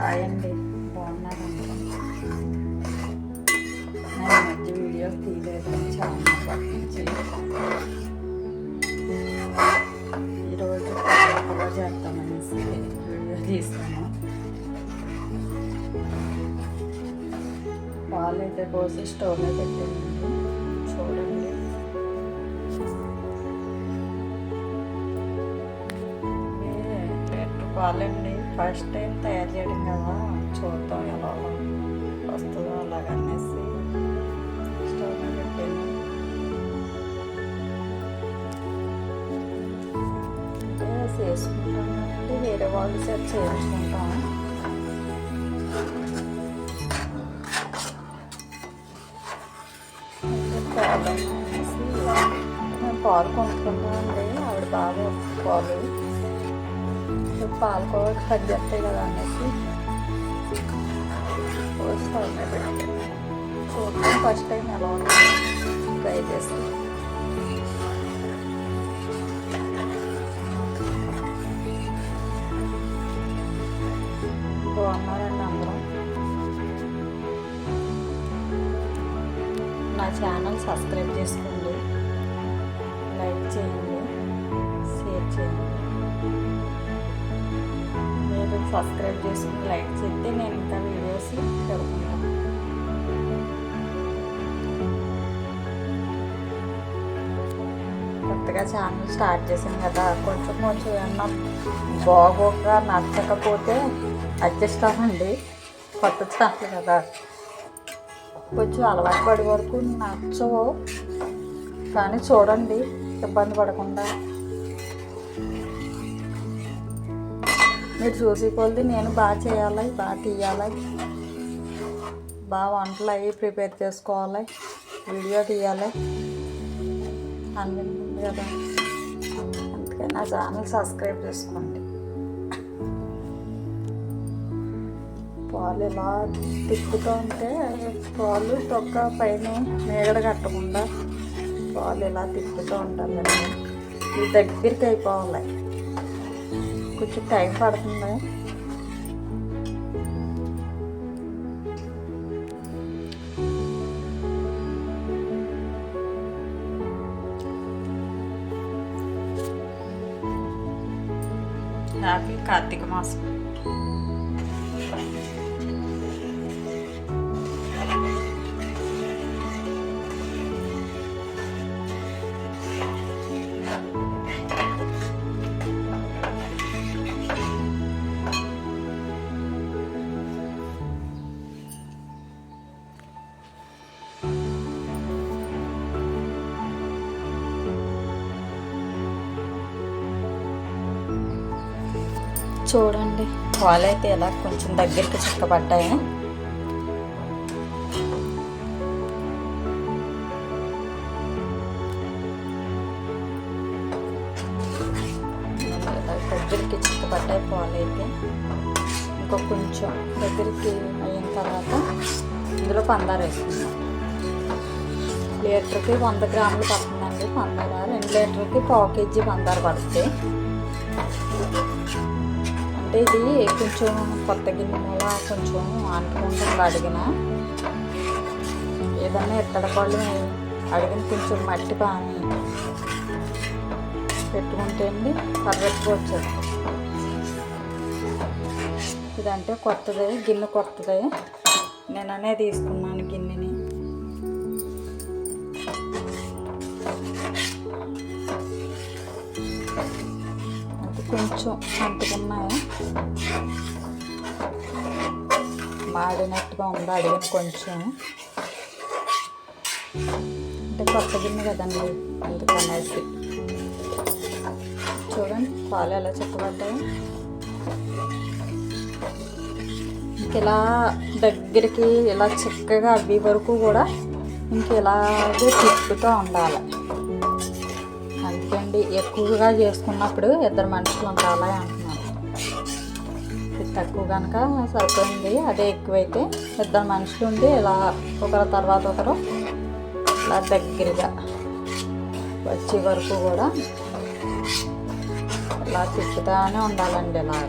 Hi అండి, బాగున్నారు అనుకుంటా. నేను మధ్య వీడియోలు తీయలేదు చాలా పట్టించి. ఈరోజు పాలకూర చేద్దామనేసి వీడియో తీస్తాను. పాలు అయితే పోసి స్టవ్లో పెట్టాను. చూడండి, పాలండి. ఫస్ట్ టైం తయారు చేయడం కదా, చూద్దాం ఎలా వస్తుందో అలాగనేసి స్టవ్ మీద పెట్టాను. చేసుకుంటాం కదండి, వేరే వాళ్ళు సెట్ చేయించుకుంటాం. పాలు అనేసి మేము పాలు కొనుక్కుంటామండి. ఆవిడ బాగా పాలు పాలకోవా కట్ చేస్తాయి కదా అనేసి స్టవ్ మీద పెట్టి చూద్దాం. ఫస్ట్ టైం ఎలా ఉంటుంది ట్రై చేస్తాం. బాగున్నారండి అందరం. నా ఛానల్ సబ్స్క్రైబ్ చేసుకోండి, లైక్ చేయండి, షేర్ చేయండి. సబ్స్క్రైబ్ చేసుకుని లైక్ చేస్తే నేను ఇంకా వీడియోస్ పెడుతున్నాను. కొత్తగా ఛానల్ స్టార్ట్ చేశాను కదా, కొంచెం ఏమన్నా బాగోక నచ్చకపోతే అడ్జస్ట్ అవ్వండి. కొత్త ఛానల్ కదా, కొంచెం అలవాటు పడే వరకు నచ్చవు, కానీ చూడండి ఇబ్బంది పడకుండా. మీరు చూసి కొలిది నేను బాగా చేయాలి, బాగా తీయాలి, బాగా వంటలు అవి ప్రిపేర్ చేసుకోవాలి, వీడియో తీయాలి అన్నీ కదా. అందుకే నా ఛానల్ సబ్స్క్రైబ్ చేసుకోండి. పాలు ఇలా తిప్పుతూ ఉంటే పాలు తొక్క పైన మేగడ కట్టకుండా పాలు ఇలా తిప్పుతూ ఉండాలండి. ఇది దగ్గరికి అయిపోవాలి, కొంచెం టైం పడుతుంది. హ్యాపీ కార్తీక మాసం. చూడండి, పాలు అయితే ఇలా కొంచెం దగ్గరికి చిక్కబడ్డాయి. దగ్గరికి చిక్కబడ్డాయి పాలు అయితే. ఇంకో కొంచెం దగ్గరికి అయిన తర్వాత ఇందులో పందారు వేసుకుందాం. లీటర్కి 100 గ్రాములు పడుతుందండి పందార. 2 లీటర్కి 1/4 కేజీ పందారు పడుతుంది. అంటే ఇది కొంచెం కొత్త గిన్నె మూల కొంచెం అంటుకుంటుంది. అడిగిన ఏదన్నా ఇత్తడి అడిగిన కొంచెం మట్టి పాని పెట్టుకుంటే అండి కర్రెట్టుకోవచ్చు. ఇదంటే కొత్తదే, గిన్నె కొత్తదే. నేననే తీసుకున్నాను గిన్నెని. కొంచెం అంటుకున్నాయి, మాడినట్టుగా ఉంది అడిగిన కొంచెం. అంటే కొత్త గిన్నె కదండి, అందుకనేసి. చూడండి పాలు ఎలా చిక్కబడ్డాయి. ఇలా దగ్గరికి ఇలా చిక్కగా అవి వరకు కూడా ఇంక ఇలాగే తిప్పుతూ ఉండాలి. అందుకండి ఎక్కువగా చేసుకున్నప్పుడు 2 మనుషులు ఉండాలి అంటున్నారు. ఇది తక్కువ కనుక సరిపోయింది. అదే ఎక్కువైతే 2 మనుషులు ఉండి ఇలా ఒకరి తర్వాత ఒకరు ఇలా దగ్గరగా వచ్చే వరకు కూడా ఇలా తిప్పుతానే ఉండాలండి. ఇలా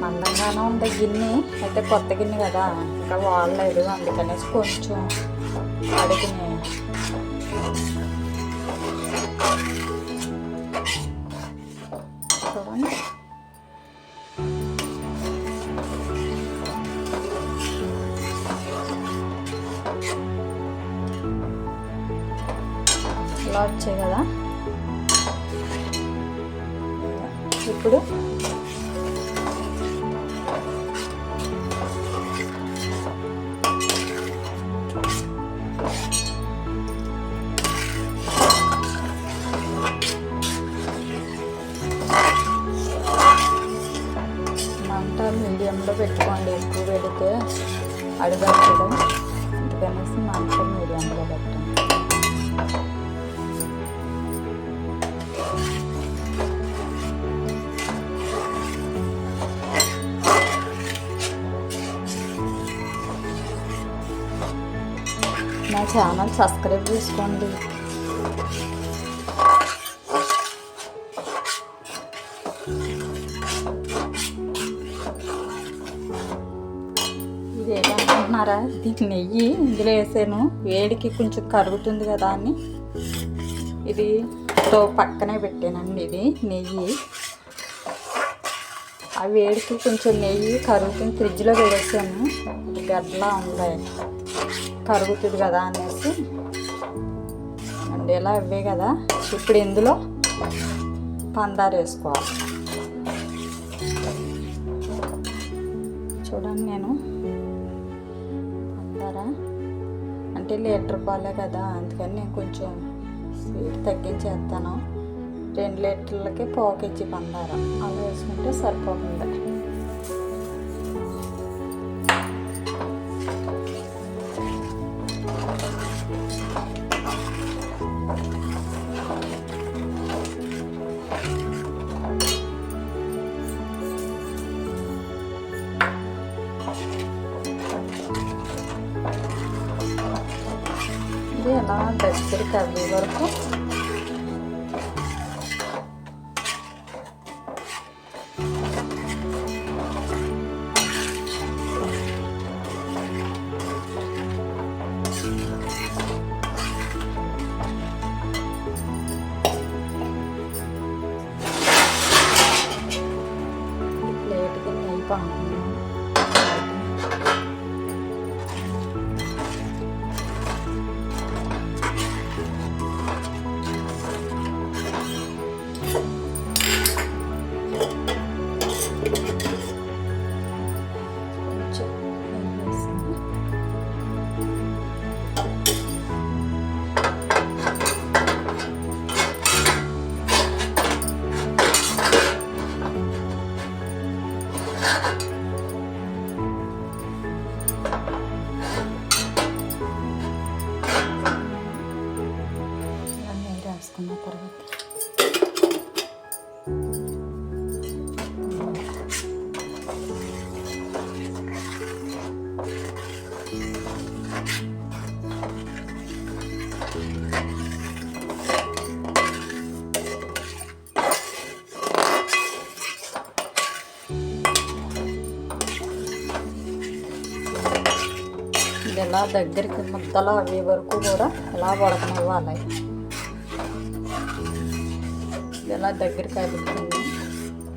మందంగానే ఉంది గిన్నె, అయితే కొత్త గిన్నె కదా ఇంకా వాడలేదు, అందుకనేసి కొంచెం అడిగిని చూడండి. ఇలా వచ్చాయి కదా. ఇప్పుడు మంట మీడియంలో పెట్టుకోండి, ఎక్కువ పెడితే అడుగట్టడం, అందుకనేసి మంట మీడియంలో పెట్టండి. నా ఛానల్ సబ్స్క్రైబ్ చేసుకోండి. ఇదేమనుకుంటున్నారా, దీనికి నెయ్యి ఇందులో వేసాను, వేడికి కొంచెం కరుగుతుంది కదా అని ఇది స్టవ్ పక్కనే పెట్టానండి. ఇది నెయ్యి, ఆ వేడికి కొంచెం నెయ్యి కరుగుతుంది, ఫ్రిడ్జ్లో వేసాను, గడ్డలా ఉంది కరుగుతుంది కదా అనేసి అండ్ ఇలా ఇవే కదా. ఇప్పుడు ఇందులో పందార వేసుకోవాలి. చూడండి, నేను పందార అంటే లీటర్ పాలే కదా, అందుకని నేను కొంచెం స్వీట్ తగ్గించేస్తాను. 2 లీటర్లకి పోకిచ్చి పందార అలా వేసుకుంటే సరిపోతుంది. ఇది ఎలా దగ్గరికి అవ్వే వరకు ప్లేట్కి నెయ్యి పంపుతున్నాను. వేసుకున్న తర్వాత ఇది ఎలా దగ్గరికి ముద్దలు అవి వరకు కూడా ఎలా ఉడకనివ్వాలి. ఇది ఎలా దగ్గరికి అడుగుతుంది,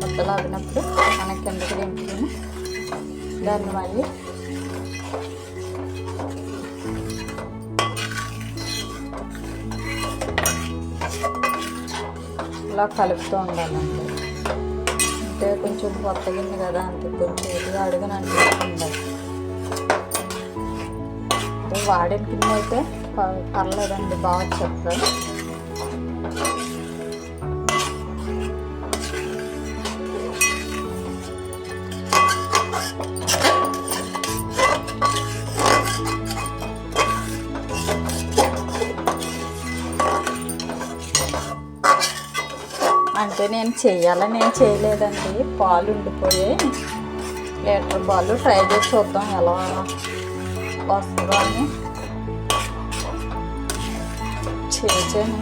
ముద్దలు ఆగినప్పుడు మన కిందకి దింపుకుని దాన్ని మళ్ళీ ఇలా కలుపుతూ ఉండాలండి. అంటే కొంచెం కొత్తగింది కదా, అంతే కొంచెం ఇది అడుగుని అనిపిస్తుంది. వాడిన కింద అయితే పర్లేదండి, బాగా చెప్తారు. అంటే నేను చెయ్యాలని ఏం చేయలేదండి, పాలు ఉండిపోయాయి, లీటర్ పాలు ట్రై చేసి చూద్దాం ఎలా వస్తుందో అని చేసాను.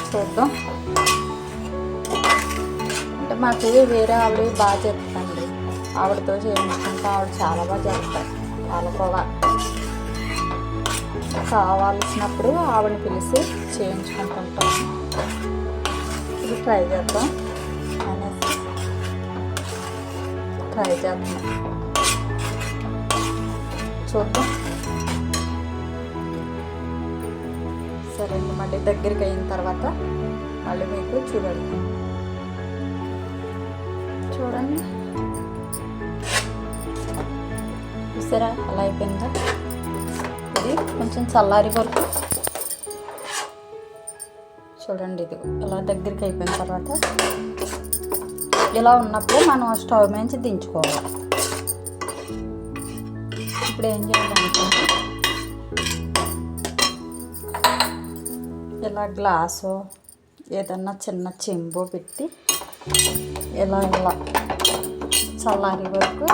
చూద్దాం, అంటే మాకు వేరే ఆవిడ బాగా చెప్తాండి, ఆవిడతో చేయించుకుంటా. ఆవిడ చాలా బాగా చెప్తారు పాలకోవా. కావాల్సినప్పుడు ఆవిడని పిలిచి చేయించుకుంటుంటాం. ఇది ట్రై చేద్దాం అనేసి ట్రై చేద్దాం, చూద్దాం. సరే అండి, మళ్ళీ దగ్గరికి అయిన తర్వాత మళ్ళీ మీకు చూపెడతాం. చూడండి, చూసారా అలా అయిపోయిందా? ఇది కొంచెం చల్లారి వరకు చూడండి. ఇది అలా దగ్గరికి అయిపోయిన తర్వాత ఇలా ఉన్నప్పుడు మనం స్టవ్ నుంచి దించుకోవాలి. ఇప్పుడు ఏం చేయాలంటే ఇలా గ్లాసు ఏదన్నా చిన్న చెంబు పెట్టి ఇలా చల్లారి వరకు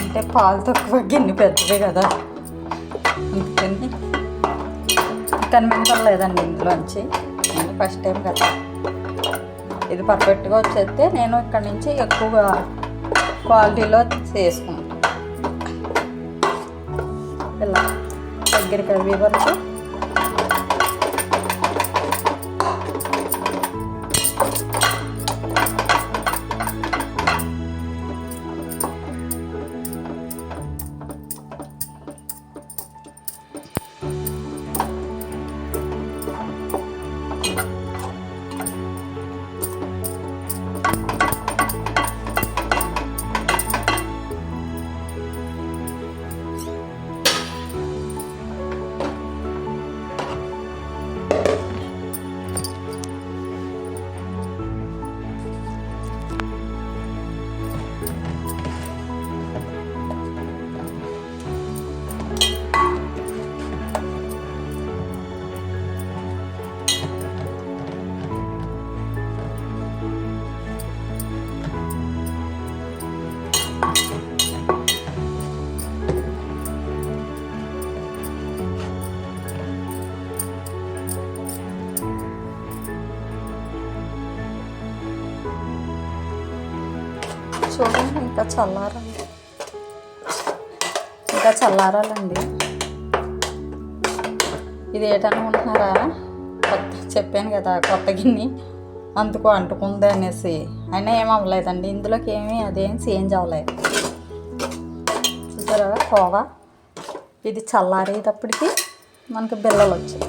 అంటే పాలు తక్కువ గిన్నె పెద్దదే కదా, అందుకని కనిపించలేదండి ఇందులోంచి. నేను ఫస్ట్ టైం కదా, ఇది పర్ఫెక్ట్గా వచ్చేస్తే నేను ఇక్కడ నుంచి ఎక్కువగా క్వాలిటీలో చేసుకుంటాను. ఇలా దగ్గరికి అవి వరకు చూడండి. ఇంకా చల్లారాలండి. ఇది ఏంటనుకుంటున్నారా? చెప్పాను కదా కొత్త గిన్నె అందుకు అంటుకుంది అనేసి. అయినా ఏం అవ్వలేదండి, ఇందులోకి అదేం చేంజ్ అవ్వలేదు. చూసారా కోవా? ఇది చల్లారేటప్పటికి మనకి బిళ్ళలు వచ్చాయి.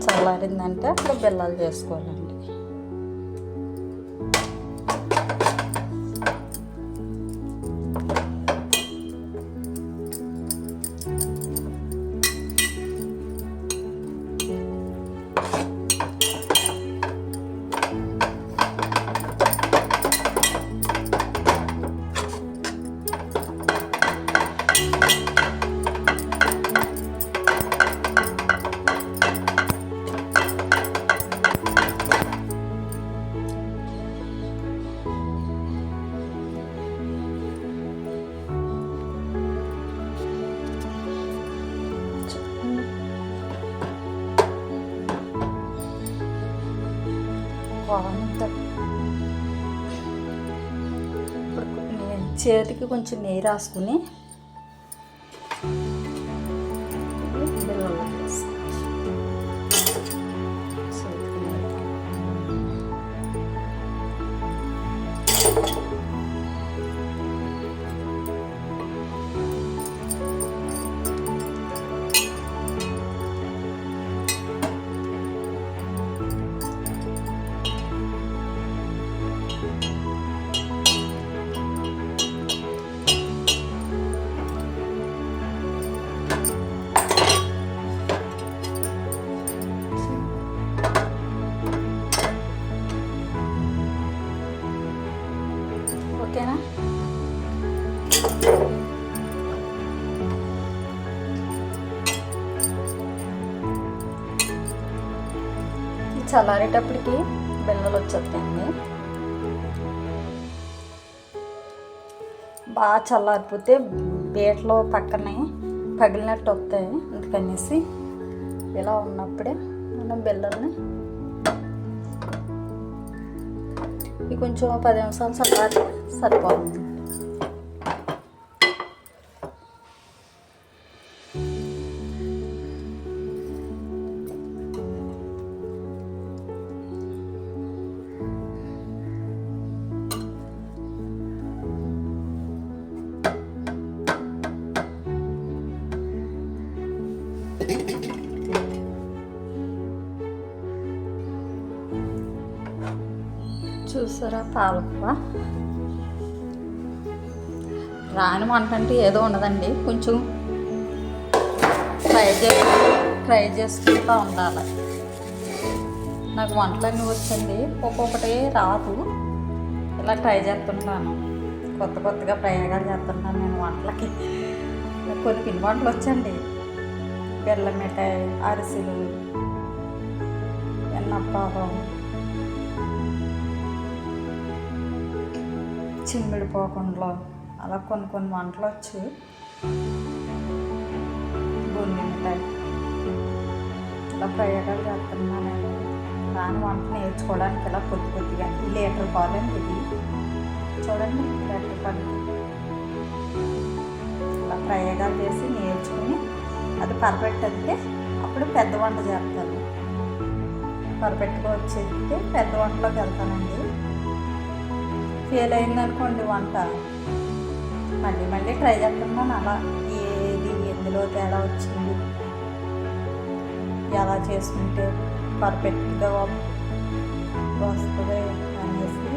చల్లారిందంటే అప్పుడు బిళ్ళలు చేసుకోవాలండి. ఇప్పుడు చేతికి కొంచెం నెయ్యి రాసుకుని ఓకేనా? చల్లారేటప్పటికి బిళ్ళలు వచ్చేస్తాయండి. బాగా చల్లారిపోతే బీటలో పక్కనే పగిలినట్టు వస్తాయి. అందుకనేసి ఇలా ఉన్నప్పుడే మనం బిళ్ళల్ని కొంచెం 10 నిమిషాలు చల్లారి సరిపోతుంది. చూసారా పాలకూర రాని వంట అంటే ఏదో ఉండదండి, కొంచెం ట్రై చేసుకుంటూ ఉండాలి. నాకు వంటలన్నీ వచ్చింది, ఒక్కొక్కటి రాదు, ఇలా ట్రై చేస్తుంటాను. కొత్తగా ప్రయోగాలు చేస్తుంటాను నేను వంటలకి. కొన్ని పిండి వంటలు వచ్చండి, బెల్లం మిఠాయి, అరిసెలు, ఎన్నప్పారం, చిమ్మిడి పోకుండా అలా కొన్ని వంటలు వచ్చు. బూందీ మిఠాయి ఇలా ప్రయోగాలు చేస్తున్నాను నేను. దాని వంట నేర్చుకోవడానికి ఇలా కొద్దిగా లీటర్ పాలండి ఇది చూడండి, లీటర్ పాలు ఇలా ప్రయోగాలు చేసి నేర్చుకుని అది పర్ఫెక్ట్ అయితే అప్పుడు పెద్ద వంట చేస్తాను. పర్ఫెక్ట్గా వచ్చేస్తే పెద్ద వంటలోకి వెళ్తానండి. ఫెయిల్ అయిందనుకోండి వంట, మళ్ళీ ట్రై చేస్తున్నాను. అలా ఏది ఎందులో తేడా వచ్చింది, ఎలా చేసుకుంటే పర్ఫెక్ట్గా వస్తుంది అనేసి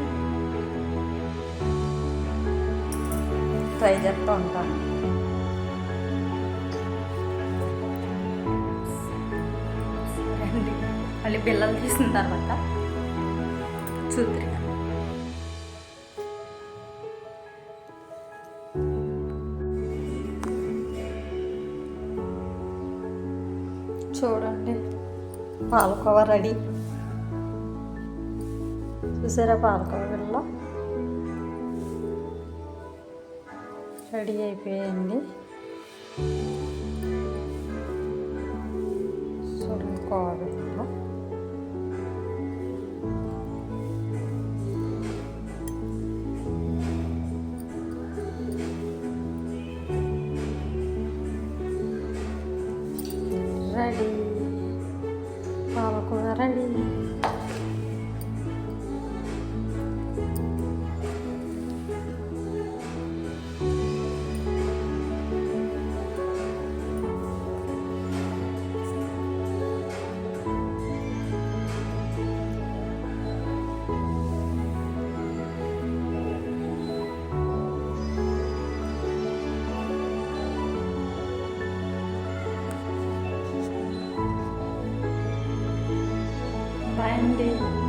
ట్రై చేస్తూ ఉంటాను. మళ్ళీ బిళ్ళలు తీసిన తర్వాత చూద్దరు. చూడండి పాలకోవ రెడీ. చూసారా పాలకోవ బిళ్ళ రెడీ అయిపోయింది. చూడండి కోవ బిళ్ళ రెడీ, పాలకూర రెడీ. Bye, Andy.